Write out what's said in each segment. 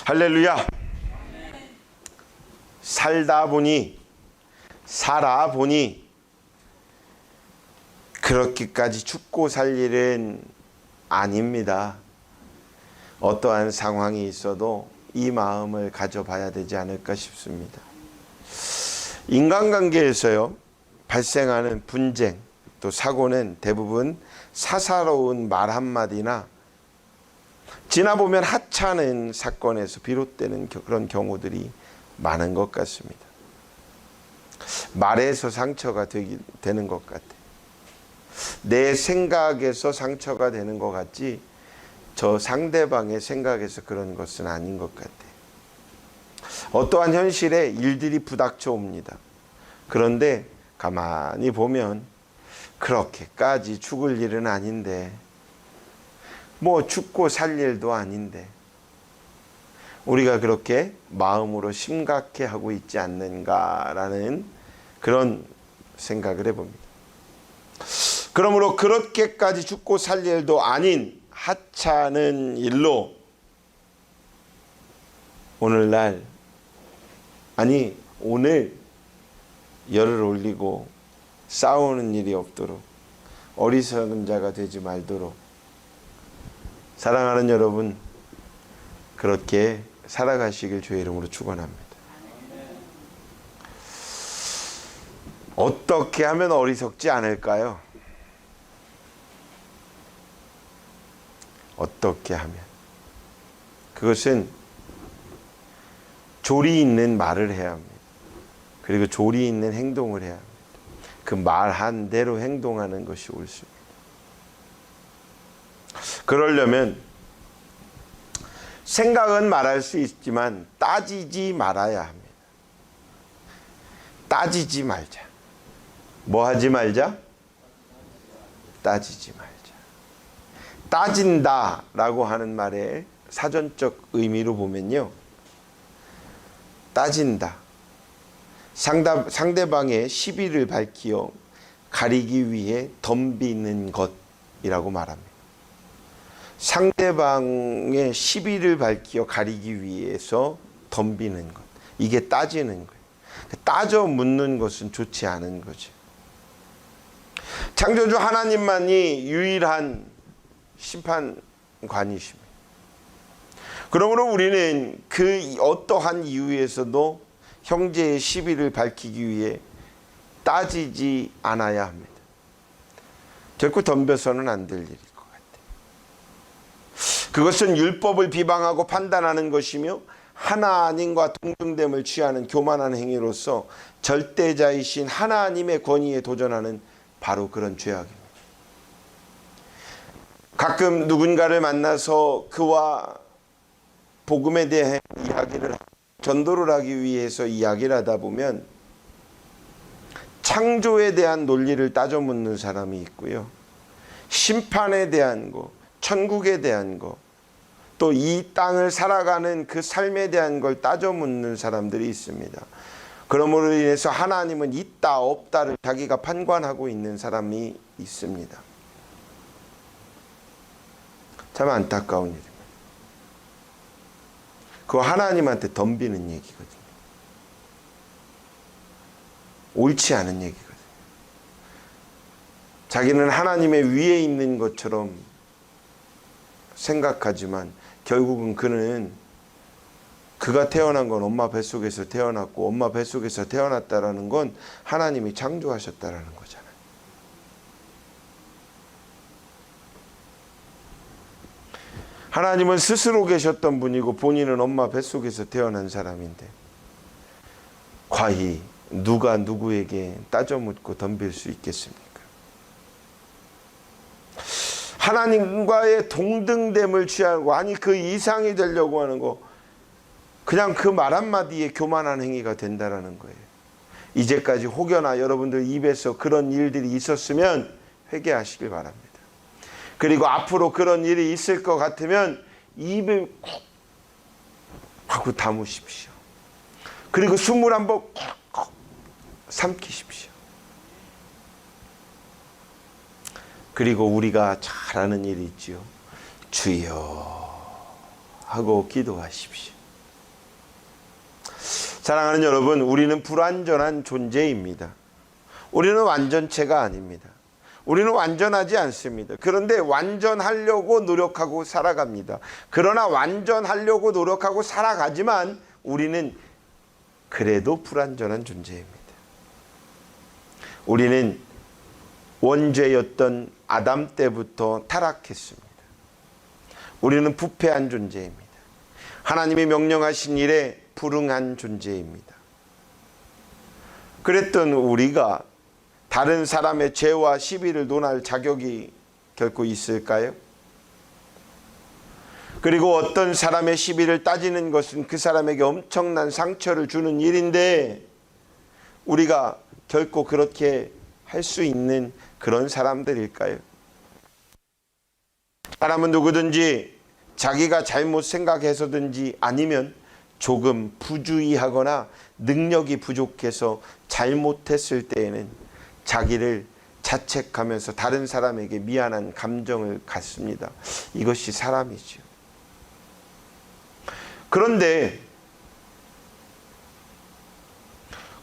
할렐루야. 살아보니 그렇게까지 죽고 살 일은 아닙니다. 어떠한 상황이 있어도 이 마음을 가져봐야 되지 않을까 싶습니다. 인간관계에서요, 발생하는 분쟁 또 사고는 대부분 사사로운 말 한마디나 지나보면 하찮은 사건에서 비롯되는 그런 경우들이 많은 것 같습니다. 말에서 상처가 되는 것 같아요. 내 생각에서 상처가 되는 것 같지 저 상대방의 생각에서 그런 것은 아닌 것 같아요. 어떠한 현실에 일들이 부닥쳐 옵니다. 그런데 가만히 보면 그렇게까지 죽을 일은 아닌데, 뭐 죽고 살 일도 아닌데 우리가 그렇게 마음으로 심각해하고 있지 않는가라는 그런 생각을 해봅니다. 그러므로 그렇게까지 죽고 살 일도 아닌 하찮은 일로 오늘 열을 올리고 싸우는 일이 없도록 어리석은 자가 되지 말도록 사랑하는 여러분, 그렇게 살아가시길 주의 이름으로 축원합니다. 어떻게 하면 어리석지 않을까요? 어떻게 하면? 그것은 조리 있는 말을 해야 합니다. 그리고 조리 있는 행동을 해야 합니다. 그 말한 대로 행동하는 것이 옳습니다. 그러려면 생각은 말할 수 있지만 따지지 말아야 합니다. 따지지 말자. 뭐 하지 말자? 따지지 말자. 따진다라고 하는 말의 사전적 의미로 보면요, 따진다, 상대방의 시비를 밝히어 가리기 위해 덤비는 것이라고 말합니다. 상대방의 시비를 밝히어 가리기 위해서 덤비는 것, 이게 따지는 거예요. 따져 묻는 것은 좋지 않은 거죠. 창조주 하나님만이 유일한 심판관이십니다. 그러므로 우리는 그 어떠한 이유에서도 형제의 시비를 밝히기 위해 따지지 않아야 합니다. 결코 덤벼서는 안 될 일일 것 같아요. 그것은 율법을 비방하고 판단하는 것이며 하나님과 동등됨을 취하는 교만한 행위로서 절대자이신 하나님의 권위에 도전하는 바로 그런 죄악입니다. 가끔 누군가를 만나서 그와 복음에 대해 이야기를, 전도를 하기 위해서 이야기를 하다 보면 창조에 대한 논리를 따져 묻는 사람이 있고요, 심판에 대한 거, 천국에 대한 거, 또 이 땅을 살아가는 그 삶에 대한 걸 따져 묻는 사람들이 있습니다. 그러므로 인해서 하나님은 있다 없다를 자기가 판관하고 있는 사람이 있습니다. 참 안타까운 일입니다. 그거 하나님한테 덤비는 얘기거든요. 옳지 않은 얘기거든요. 자기는 하나님의 위에 있는 것처럼 생각하지만 결국은 그가 태어난 건 엄마 뱃속에서 태어났고 엄마 뱃속에서 태어났다라는 건 하나님이 창조하셨다라는 거잖아요. 하나님은 스스로 계셨던 분이고 본인은 엄마 뱃속에서 태어난 사람인데 과히 누가 누구에게 따져 묻고 덤빌 수 있겠습니까? 하나님과의 동등됨을 취하고, 아니 그 이상이 되려고 하는 거, 그냥 그 말 한마디에 교만한 행위가 된다라는 거예요. 이제까지 혹여나 여러분들 입에서 그런 일들이 있었으면 회개하시길 바랍니다. 그리고 앞으로 그런 일이 있을 것 같으면 입을 쿡 하고 다무십시오. 그리고 숨을 한번 쿡 삼키십시오. 그리고 우리가 잘 아는 일이 있지요. 주여 하고 기도하십시오. 사랑하는 여러분, 우리는 불완전한 존재입니다. 우리는 완전체가 아닙니다. 우리는 완전하지 않습니다. 그런데 완전하려고 노력하고 살아갑니다. 그러나 완전하려고 노력하고 살아가지만 우리는 그래도 불완전한 존재입니다. 우리는 원죄였던 아담 때부터 타락했습니다. 우리는 부패한 존재입니다. 하나님이 명령하신 일에 불응한 존재입니다. 그랬던 우리가 다른 사람의 죄와 시비를 논할 자격이 결코 있을까요? 그리고 어떤 사람의 시비를 따지는 것은 그 사람에게 엄청난 상처를 주는 일인데 우리가 결코 그렇게 할 수 있는 그런 사람들일까요? 사람은 누구든지 자기가 잘못 생각해서든지 아니면 조금 부주의하거나 능력이 부족해서 잘못했을 때에는 자기를 자책하면서 다른 사람에게 미안한 감정을 갖습니다. 이것이 사람이죠. 그런데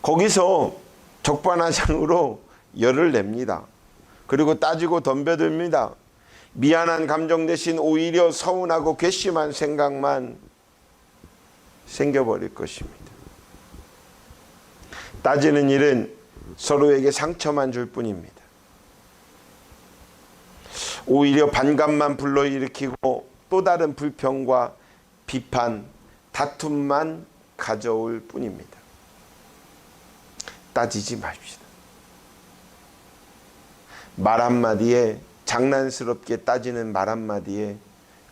거기서 적반하장으로 열을 냅니다. 그리고 따지고 덤벼듭니다. 미안한 감정 대신 오히려 서운하고 괘씸한 생각만 생겨버릴 것입니다. 따지는 일은 서로에게 상처만 줄 뿐입니다. 오히려 반감만 불러일으키고 또 다른 불평과 비판, 다툼만 가져올 뿐입니다. 따지지 맙시다. 말 한마디에, 장난스럽게 따지는 말 한마디에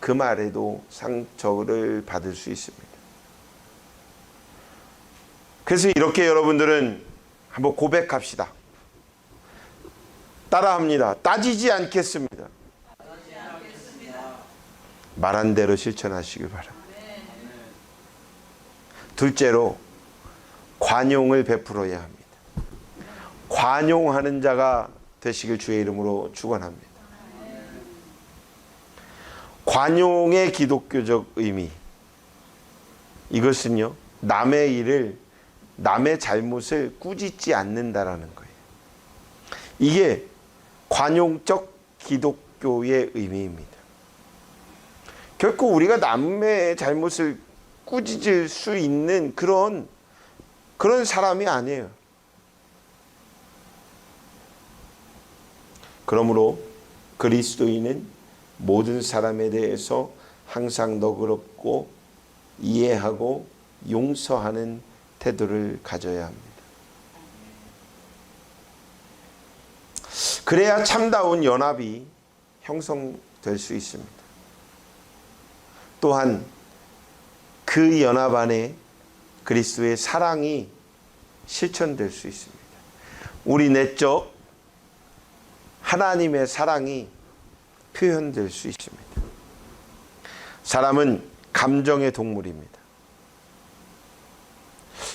그 말에도 상처를 받을 수 있습니다. 그래서 이렇게 여러분들은 한번 고백합시다. 따라합니다. 따지지 않겠습니다. 말한 대로 실천하시길 바랍니다. 둘째로 관용을 베풀어야 합니다. 관용하는 자가 되시길 주의 이름으로 축원합니다. 관용의 기독교적 의미, 이것은요, 남의 일을, 남의 잘못을 꾸짖지 않는다라는 거예요. 이게 관용적 기독교의 의미입니다. 결코 우리가 남의 잘못을 꾸짖을 수 있는 그런 사람이 아니에요. 그러므로 그리스도인은 모든 사람에 대해서 항상 너그럽고 이해하고 용서하는 태도를 가져야 합니다. 그래야 참다운 연합이 형성될 수 있습니다. 또한 그 연합 안에 그리스도의 사랑이 실천될 수 있습니다. 우리 내적 하나님의 사랑이 표현될 수 있습니다. 사람은 감정의 동물입니다.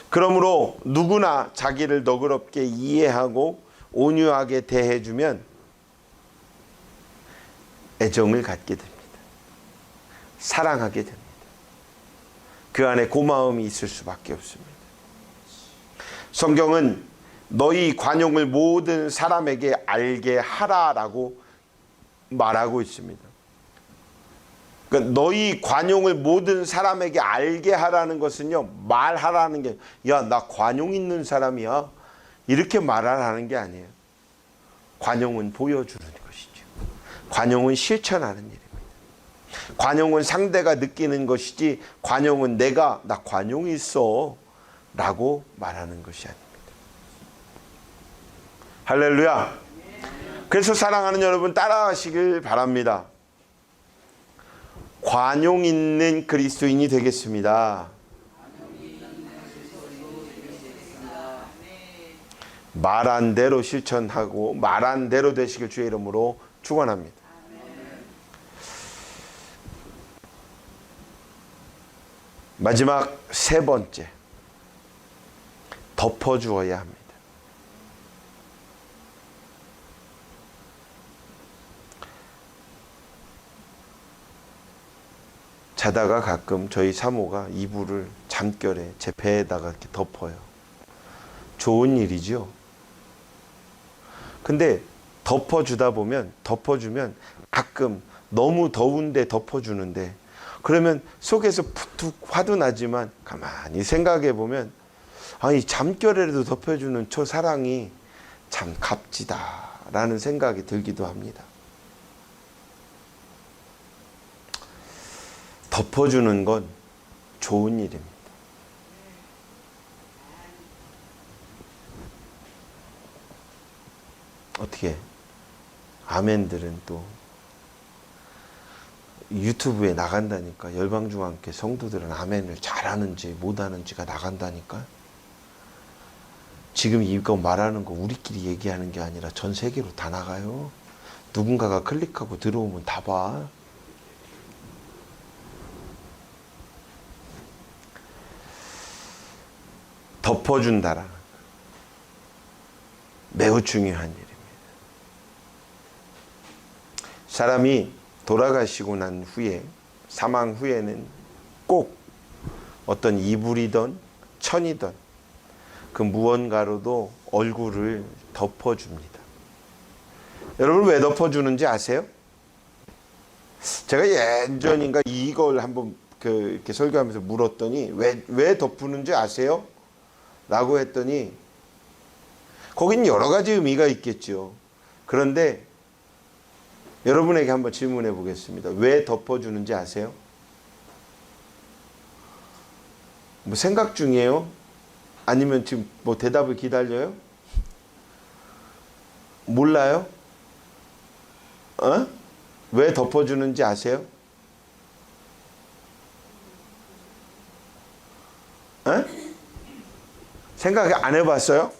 그러므로 누구나 자기를 너그럽게 이해하고 온유하게 대해주면 애정을 갖게 됩니다. 사랑하게 됩니다. 그 안에 고마움이 있을 수밖에 없습니다. 성경은 너희 관용을 모든 사람에게 알게 하라라고 말하고 있습니다. 그러니까 너희 관용을 모든 사람에게 알게 하라는 것은요, 말하라는 게, 야, 나 관용 있는 사람이야, 이렇게 말하라는 게 아니에요. 관용은 보여주는 것이죠. 관용은 실천하는 일입니다. 관용은 상대가 느끼는 것이지, 관용은 나 관용이 있어 라고 말하는 것이 아닙니다. 할렐루야. 그래서 사랑하는 여러분, 따라하시길 바랍니다. 관용 있는 그리스도인이 되겠습니다. 말한 대로 실천하고 말한 대로 되시길 주의 이름으로 축원합니다. 마지막 세 번째, 덮어주어야 합니다. 자다가 가끔 저희 사모가 이불을 잠결에 제 배에다가 이렇게 덮어요. 좋은 일이죠. 근데 덮어주면 가끔 너무 더운데 덮어주는데, 그러면 속에서 푹 화도 나지만 가만히 생각해 보면, 아니 잠결에라도 덮여주는 저 사랑이 참 값지다라는 생각이 들기도 합니다. 덮어주는 건 좋은 일입니다. 어떻게 아멘들은 또 유튜브에 나간다니까. 열방중앙교회 성도들은 아멘을 잘하는지 못하는지가 나간다니까. 지금 이거 말하는 거 우리끼리 얘기하는 게 아니라 전 세계로 다 나가요. 누군가가 클릭하고 들어오면 다 봐. 덮어준다라는 거 매우 중요한 일입니다. 사람이 돌아가시고 난 후에, 사망 후에는 꼭 어떤 이불이든 천이든 그 무언가로도 얼굴을 덮어줍니다. 여러분 왜 덮어주는지 아세요? 제가 예전인가 이걸 한번 이렇게 설교하면서 물었더니 왜 덮는지 아세요? 라고 했더니 거긴 여러 가지 의미가 있겠죠. 그런데 여러분에게 한번 질문해 보겠습니다. 왜 덮어주는지 아세요? 뭐 생각 중이에요? 아니면 지금 뭐 대답을 기다려요? 몰라요? 왜 덮어주는지 아세요? 생각 안 해봤어요?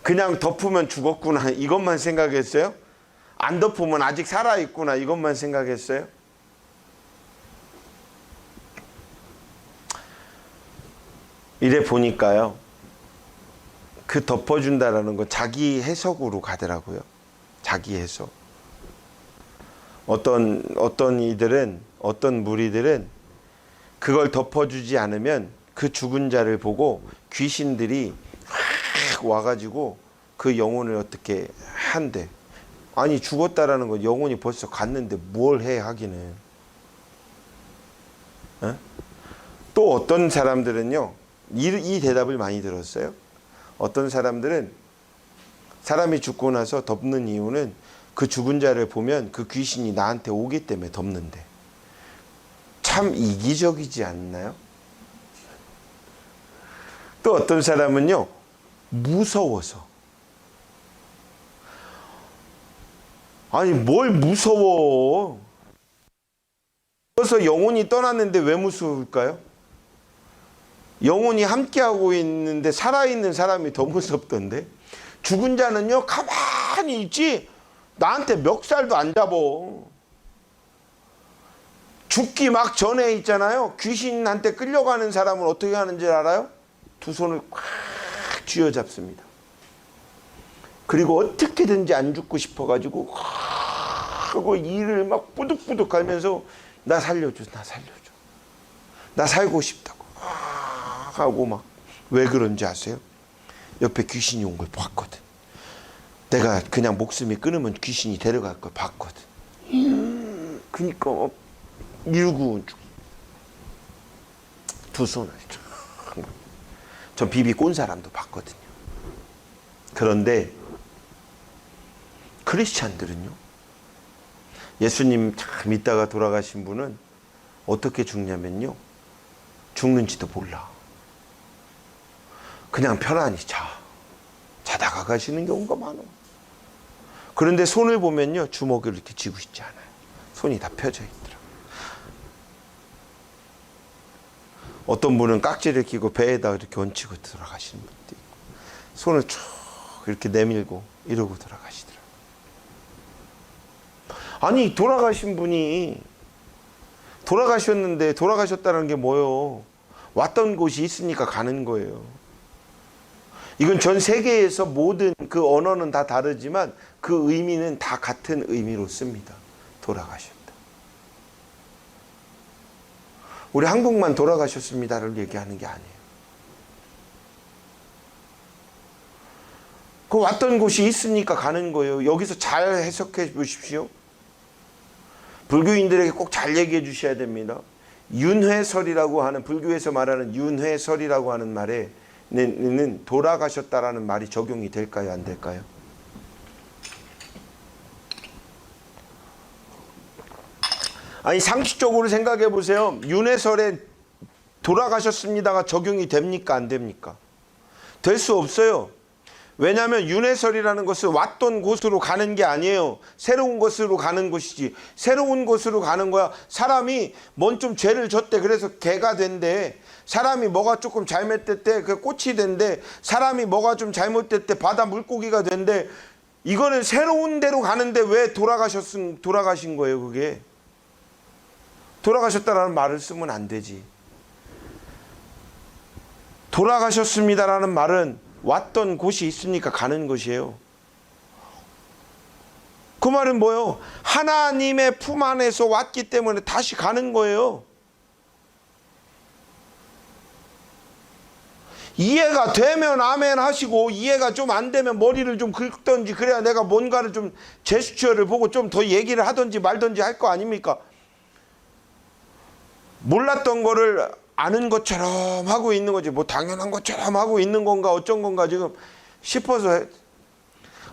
그냥 덮으면 죽었구나 이것만 생각했어요? 안 덮으면 아직 살아있구나 이것만 생각했어요? 이래 보니까요, 그 덮어준다라는 건 자기 해석으로 가더라고요. 자기 해석. 어떤 이들은, 어떤 무리들은 그걸 덮어주지 않으면 그 죽은 자를 보고 귀신들이 확 와가지고 그 영혼을 어떻게 한대. 아니 죽었다라는 건 영혼이 벌써 갔는데 뭘 해 하기는. 또 어떤 사람들은요, 이 대답을 많이 들었어요. 어떤 사람들은 사람이 죽고 나서 덮는 이유는 그 죽은 자를 보면 그 귀신이 나한테 오기 때문에 덮는데. 참 이기적이지 않나요? 또 어떤 사람은요, 무서워서. 아니 뭘 무서워. 그래서 영혼이 떠났는데 왜 무서울까요? 영혼이 함께하고 있는데 살아있는 사람이 더 무섭던데. 죽은 자는요 가만히 있지 나한테 멱살도 안 잡어. 죽기 막 전에 있잖아요, 귀신한테 끌려가는 사람은 어떻게 하는지 알아요? 두 손을 꽉 쥐어잡습니다. 그리고 어떻게든지 안 죽고 싶어가지고 하고 이를 막 뿌득뿌득 갈면서 나 살려줘, 나 살려줘, 나 살고 싶다고 하고 막. 왜 그런지 아세요? 옆에 귀신이 온 걸 봤거든. 내가 그냥 목숨이 끊으면 귀신이 데려갈 걸 봤거든. 그러니까 이러고 두 손을 전 비비 꼰 사람도 봤거든요. 그런데 크리스찬들은요, 예수님 참 믿다가 돌아가신 분은 어떻게 죽냐면요, 죽는지도 몰라. 그냥 편안히 자다가 가시는 경우가 많아. 그런데 손을 보면요, 주먹을 이렇게 쥐고 있지 않아요. 손이 다 펴져 있더라. 어떤 분은 깍지를 끼고 배에다 이렇게 얹히고 돌아가시는 분도 있고, 손을 쭉 이렇게 내밀고 이러고 돌아가시더라. 아니 돌아가신 분이 돌아가셨는데 돌아가셨다는 게 뭐예요? 왔던 곳이 있으니까 가는 거예요. 이건 전 세계에서 모든 그 언어는 다 다르지만 그 의미는 다 같은 의미로 씁니다. 돌아가셨다. 우리 한국만 돌아가셨습니다를 얘기하는 게 아니에요. 그 왔던 곳이 있으니까 가는 거예요. 여기서 잘 해석해 보십시오. 불교인들에게 꼭 잘 얘기해 주셔야 됩니다. 윤회설이라고 하는, 불교에서 말하는 윤회설이라고 하는 말에는 돌아가셨다라는 말이 적용이 될까요, 안 될까요? 아니, 상식적으로 생각해 보세요. 윤회설에 돌아가셨습니다가 적용이 됩니까, 안 됩니까? 될 수 없어요. 왜냐하면 윤회설이라는 것은 왔던 곳으로 가는 게 아니에요. 새로운 곳으로 가는 것이지. 새로운 곳으로 가는 거야. 사람이 뭔 좀 죄를 졌대. 그래서 개가 된대. 사람이 뭐가 조금 잘못됐대. 그 꽃이 된대. 사람이 뭐가 좀 잘못됐대. 바다 물고기가 된대. 이거는 새로운 데로 가는데 왜 돌아가신 거예요, 그게. 돌아가셨다라는 말을 쓰면 안 되지. 돌아가셨습니다라는 말은 왔던 곳이 있으니까 가는 것이에요. 그 말은 뭐예요? 하나님의 품 안에서 왔기 때문에 다시 가는 거예요. 이해가 되면 아멘 하시고, 이해가 좀 안 되면 머리를 좀 긁든지, 그래야 내가 뭔가를 좀 제스처를 보고 좀 더 얘기를 하든지 말든지 할 거 아닙니까? 몰랐던 거를 아는 것처럼 하고 있는 거지. 뭐 당연한 것처럼 하고 있는 건가 어쩐 건가 지금 싶어서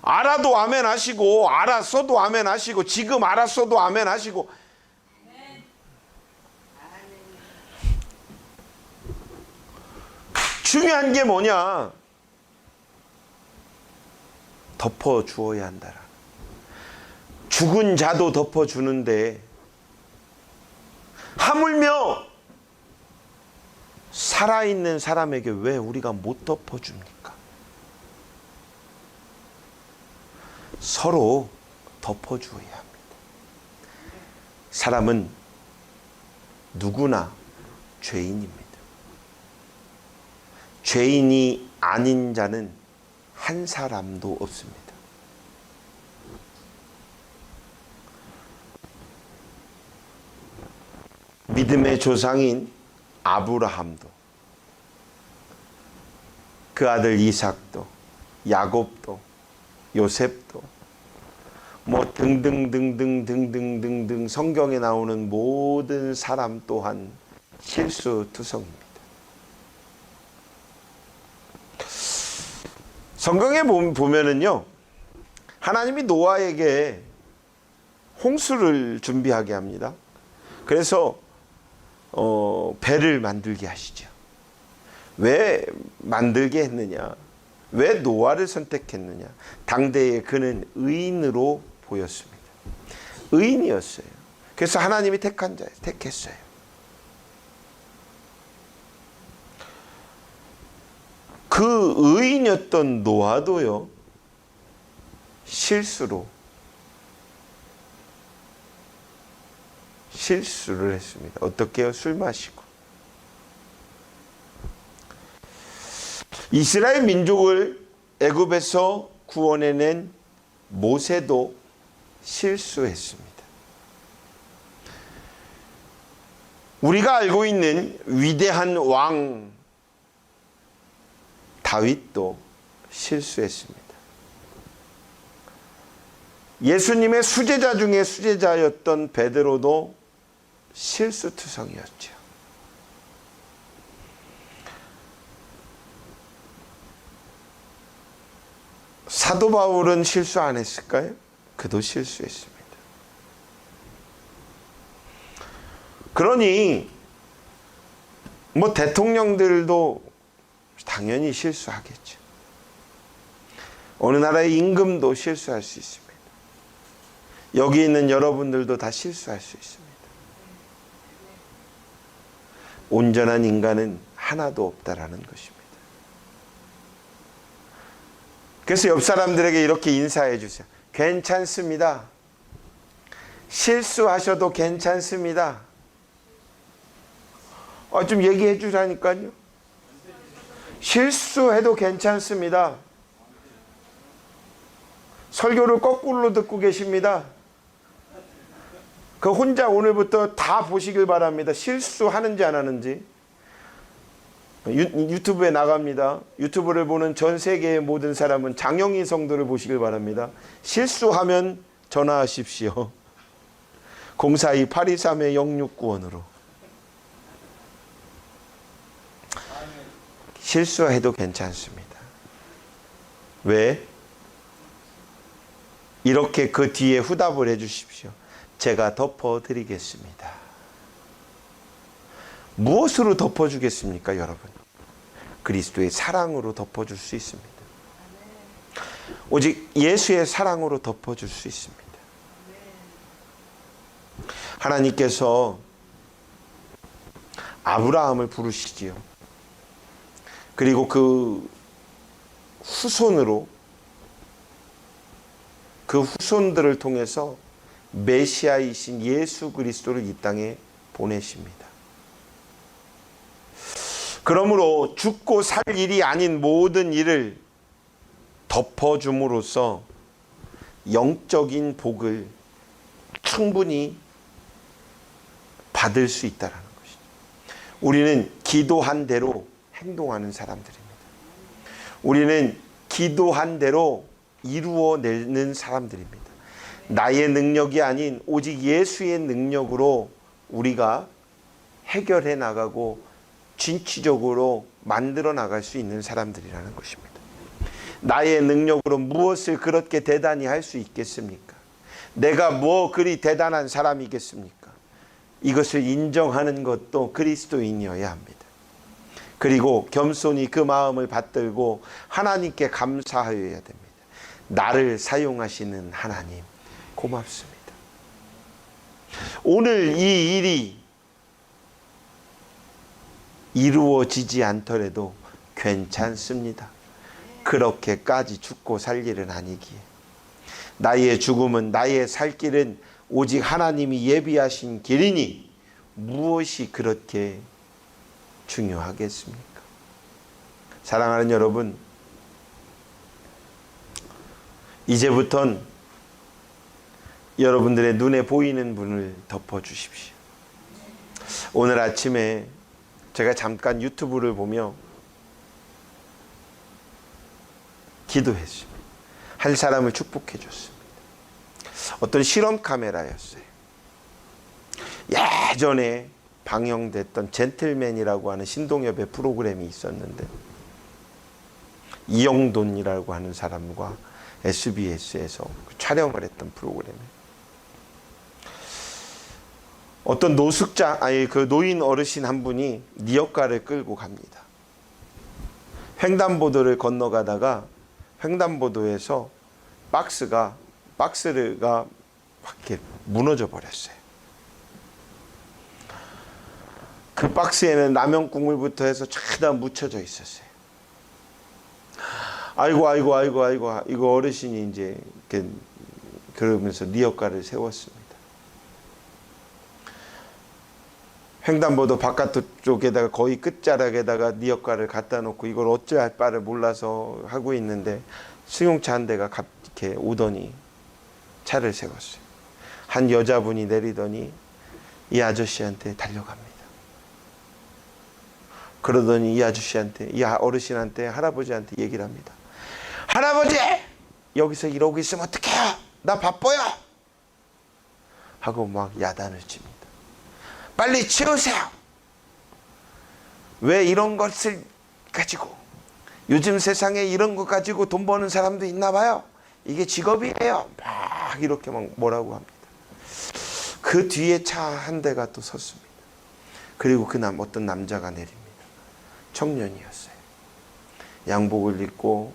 알아도 아멘 하시고, 알았어도 아멘 하시고, 지금 알았어도 아멘 하시고. 중요한 게 뭐냐? 덮어주어야 한다. 죽은 자도 덮어주는데 하물며 살아있는 사람에게 왜 우리가 못 덮어줍니까? 서로 덮어주어야 합니다. 사람은 누구나 죄인입니다. 죄인이 아닌 자는 한 사람도 없습니다. 믿음의 조상인 아브라함도, 그 아들 이삭도, 야곱도, 요셉도, 뭐 등등등등등등등등 성경에 나오는 모든 사람 또한 실수투성입니다. 성경에 보면은요, 하나님이 노아에게 홍수를 준비하게 합니다. 그래서 배를 만들게 하시죠. 왜 만들게 했느냐? 왜 노아를 선택했느냐? 당대에 그는 의인으로 보였습니다. 의인이었어요. 그래서 하나님이 택했어요. 그 의인이었던 노아도요, 실수를 했습니다. 어떻게요? 술 마시고. 이스라엘 민족을 애굽에서 구원해낸 모세도 실수했습니다. 우리가 알고 있는 위대한 왕 다윗도 실수했습니다. 예수님의 수제자 중에 수제자였던 베드로도 실수투성이었죠. 사도 바울은 실수 안 했을까요? 그도 실수했습니다. 그러니 뭐 대통령들도 당연히 실수하겠죠. 어느 나라의 임금도 실수할 수 있습니다. 여기 있는 여러분들도 다 실수할 수 있습니다. 온전한 인간은 하나도 없다라는 것입니다. 그래서 옆 사람들에게 이렇게 인사해 주세요. 괜찮습니다. 실수하셔도 괜찮습니다. 좀 얘기해 주라니까요. 실수해도 괜찮습니다. 설교를 거꾸로 듣고 계십니다. 그 혼자 오늘부터 다 보시길 바랍니다. 실수하는지 안 하는지. 유튜브에 나갑니다. 유튜브를 보는 전 세계의 모든 사람은 장영희 성도를 보시길 바랍니다. 실수하면 전화하십시오. 042-823-0691으로. 실수해도 괜찮습니다. 왜? 이렇게 그 뒤에 후답을 해 주십시오. 제가 덮어드리겠습니다. 무엇으로 덮어주겠습니까, 여러분? 그리스도의 사랑으로 덮어줄 수 있습니다. 오직 예수의 사랑으로 덮어줄 수 있습니다. 하나님께서 아브라함을 부르시지요. 그리고 그 후손으로, 그 후손들을 통해서 메시아이신 예수 그리스도를 이 땅에 보내십니다. 그러므로 죽고 살 일이 아닌 모든 일을 덮어줌으로써 영적인 복을 충분히 받을 수 있다는 것이죠. 우리는 기도한 대로 행동하는 사람들입니다. 우리는 기도한 대로 이루어내는 사람들입니다. 나의 능력이 아닌 오직 예수의 능력으로 우리가 해결해 나가고 진취적으로 만들어 나갈 수 있는 사람들이라는 것입니다. 나의 능력으로 무엇을 그렇게 대단히 할 수 있겠습니까? 내가 뭐 그리 대단한 사람이겠습니까? 이것을 인정하는 것도 그리스도인이어야 합니다. 그리고 겸손히 그 마음을 받들고 하나님께 감사하여야 됩니다. 나를 사용하시는 하나님 고맙습니다. 오늘 이 일이 이루어지지 않더라도 괜찮습니다. 그렇게까지 죽고 살 일은 아니기에. 나의 죽음은, 나의 살 길은 오직 하나님이 예비하신 길이니 무엇이 그렇게 중요하겠습니까? 사랑하는 여러분, 이제부턴 여러분들의 눈에 보이는 분을 덮어주십시오. 오늘 아침에 제가 잠깐 유튜브를 보며 기도했습니다. 한 사람을 축복해 줬습니다. 어떤 실험 카메라였어요. 예전에 방영됐던 젠틀맨이라고 하는 신동엽의 프로그램이 있었는데, 이영돈이라고 하는 사람과 SBS에서 촬영을 했던 프로그램에 어떤 그 노인 어르신 한 분이 리어카를 끌고 갑니다. 횡단보도를 건너가다가 횡단보도에서 박스가 이렇게 무너져 버렸어요. 그 박스에는 라면 국물부터 해서 죄다 묻혀져 있었어요. 아이고 이거 어르신이 이제 이렇게 그러면서 리어카를 세웠습니다. 횡단보도 바깥쪽에다가 거의 끝자락에다가 리어카를 갖다 놓고 이걸 어찌할 바를 몰라서 하고 있는데 승용차 한 대가 이렇게 오더니 차를 세웠어요. 한 여자분이 내리더니 이 아저씨한테 달려갑니다. 그러더니 이 아저씨한테, 이 어르신한테, 할아버지한테 얘기를 합니다. 할아버지! 여기서 이러고 있으면 어떡해요? 나 바빠요! 하고 막 야단을 칩니다. 빨리 치우세요! 왜 이런 것을 가지고, 요즘 세상에 이런 거 가지고 돈 버는 사람도 있나 봐요. 이게 직업이에요. 막 이렇게 막 뭐라고 합니다. 그 뒤에 차 한 대가 또 섰습니다. 그리고 어떤 남자가 내립니다. 청년이었어요. 양복을 입고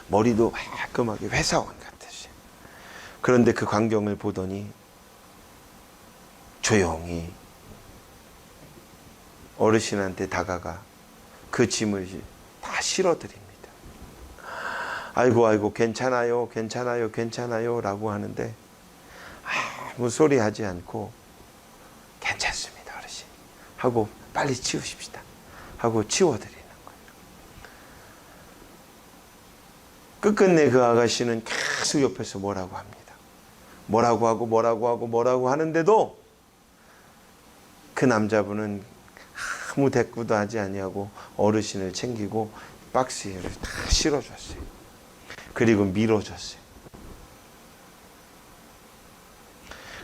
머리도 깔끔하게 회사원 같았어요. 그런데 그 광경을 보더니 조용히 어르신한테 다가가 그 짐을 다 실어드립니다. 아이고 괜찮아요 라고 하는데 아무 소리 하지 않고 괜찮습니다 어르신 하고 빨리 치우십시다 하고 치워드리는 거예요. 끝끝내 그 아가씨는 계속 옆에서 뭐라고 합니다. 뭐라고 하는데도 그 남자분은 아무 대꾸도 하지 아니하고 어르신을 챙기고 박스에 다 실어줬어요. 그리고 밀어줬어요.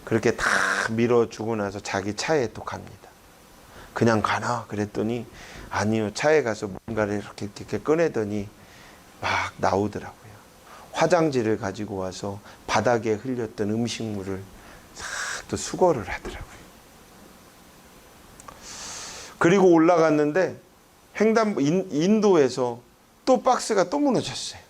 그렇게 다 밀어주고 나서 자기 차에 또 갑니다. 그냥 가나? 그랬더니 아니요, 차에 가서 뭔가를 이렇게 꺼내더니 막 나오더라고요. 화장지를 가지고 와서 바닥에 흘렸던 음식물을 싹 또 수거를 하더라고요. 그리고 올라갔는데 인도에서 또 박스가 또 무너졌어요.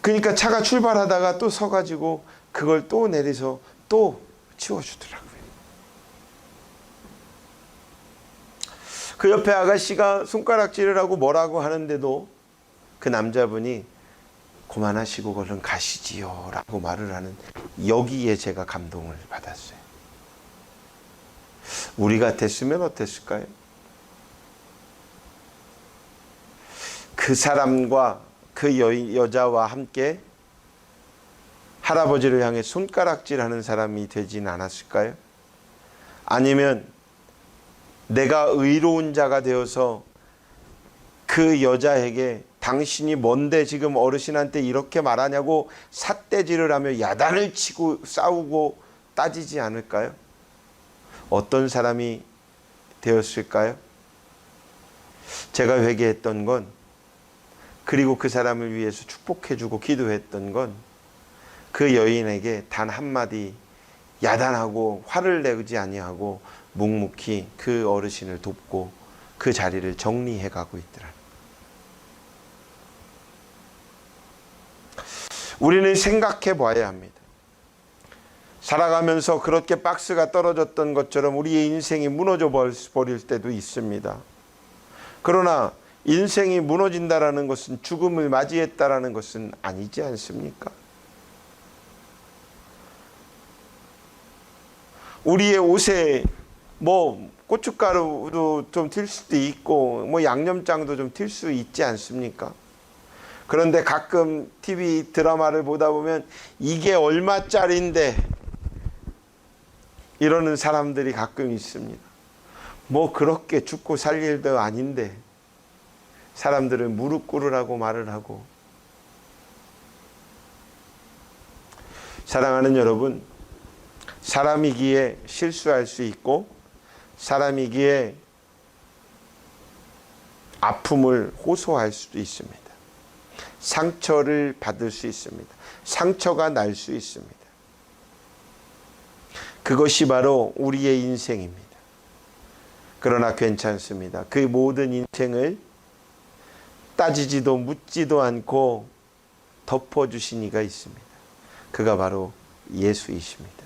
그러니까 차가 출발하다가 또 서가지고 그걸 또 내려서 또 치워주더라고요. 그 옆에 아가씨가 손가락질을 하고 뭐라고 하는데도 그 남자분이 그만하시고 얼른 가시지요 라고 말을 하는, 여기에 제가 감동을 받았어요. 우리가 됐으면 어땠을까요? 그 사람과 그 여자와 함께 할아버지를 향해 손가락질하는 사람이 되진 않았을까요? 아니면 내가 의로운 자가 되어서 그 여자에게 당신이 뭔데 지금 어르신한테 이렇게 말하냐고 삿대질을 하며 야단을 치고 싸우고 따지지 않을까요? 어떤 사람이 되었을까요? 제가 회개했던 건, 그리고 그 사람을 위해서 축복해주고 기도했던 건, 그 여인에게 단 한마디 야단하고 화를 내지 아니하고 묵묵히 그 어르신을 돕고 그 자리를 정리해 가고 있더라. 우리는 생각해 봐야 합니다. 살아가면서 그렇게 박스가 떨어졌던 것처럼 우리의 인생이 무너져 버릴 때도 있습니다. 그러나 인생이 무너진다라는 것은 죽음을 맞이했다라는 것은 아니지 않습니까? 우리의 옷에 뭐 고춧가루도 좀 튈 수도 있고 뭐 양념장도 좀 튈 수 있지 않습니까? 그런데 가끔 TV 드라마를 보다 보면 이게 얼마짜리인데 이러는 사람들이 가끔 있습니다. 뭐 그렇게 죽고 살 일도 아닌데 사람들은 무릎 꿇으라고 말을 하고. 사랑하는 여러분, 사람이기에 실수할 수 있고 사람이기에 아픔을 호소할 수도 있습니다. 상처를 받을 수 있습니다. 상처가 날 수 있습니다. 그것이 바로 우리의 인생입니다. 그러나 괜찮습니다. 그 모든 인생을 따지지도 묻지도 않고 덮어주신 이가 있습니다. 그가 바로 예수이십니다.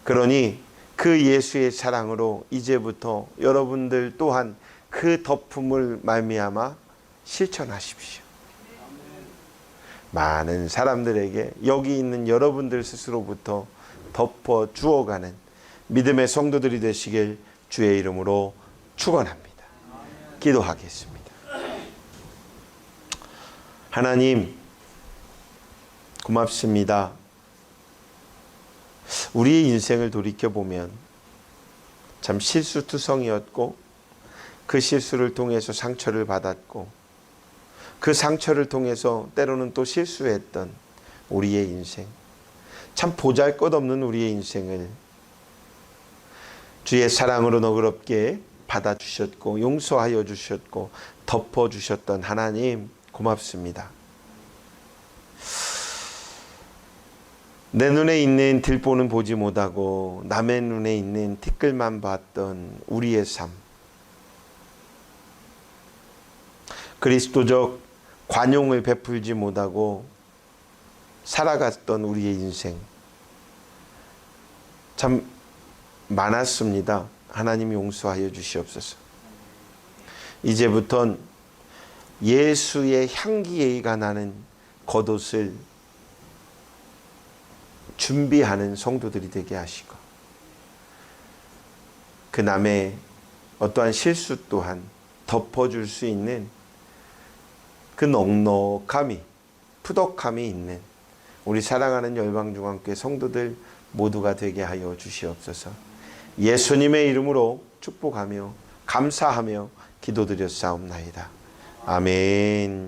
그러니 그 예수의 사랑으로 이제부터 여러분들 또한 그 덮음을 말미암아 실천하십시오. 많은 사람들에게 여기 있는 여러분들 스스로부터 덮어 주어가는 믿음의 성도들이 되시길 주의 이름으로 축원합니다. 기도하겠습니다. 하나님, 고맙습니다. 우리의 인생을 돌이켜보면 참 실수투성이었고 그 실수를 통해서 상처를 받았고 그 상처를 통해서 때로는 또 실수했던 우리의 인생, 참 보잘것없는 우리의 인생을 주의 사랑으로 너그럽게 받아주셨고 용서하여 주셨고 덮어주셨던 하나님, 고맙습니다. 내 눈에 있는 들보는 보지 못하고 남의 눈에 있는 티끌만 봤던 우리의 삶, 그리스도적 관용을 베풀지 못하고 살아갔던 우리의 인생 참 많았습니다. 하나님 용서하여 주시옵소서. 이제부턴 예수의 향기가 나는 겉옷을 준비하는 성도들이 되게 하시고 그 남의 어떠한 실수 또한 덮어줄 수 있는 그 넉넉함이 푸덕함이 있는 우리 사랑하는 열방중앙교회 성도들 모두가 되게 하여 주시옵소서. 예수님의 이름으로 축복하며 감사하며 기도드렸사옵나이다. 아멘.